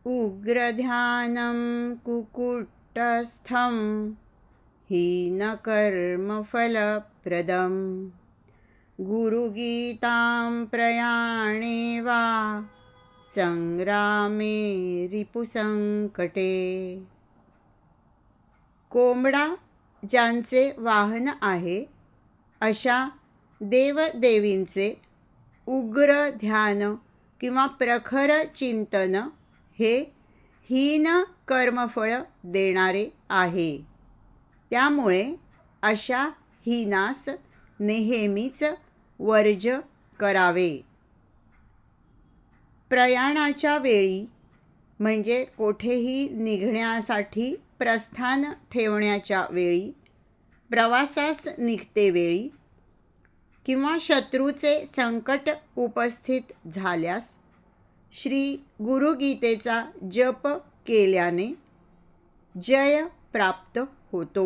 उग्रध्यानं कुकुटस्थं हीनकर्मफलप्रदं गुरुगीतां प्रयाणे वा संग्रामे रिपुसंकटे। कोंबडा ज्यांचे वाहन आहे अशा देवदेवींचे उग्र ध्यान किंवा प्रखर चिंतन हे हीन कर्मफळ देणारे आहे। त्यामुळे अशा हीनास नेहमीच वर्ज करावे। प्रयाणाच्या वेळी म्हणजे कोठेही निघण्यासाठी प्रस्थान ठेवण्याच्या वेळी, प्रवासास निघते वेळी किंवा शत्रूचे संकट उपस्थित झाल्यास श्री गुरुगीतेचा जप केल्याने जय प्राप्त होतो।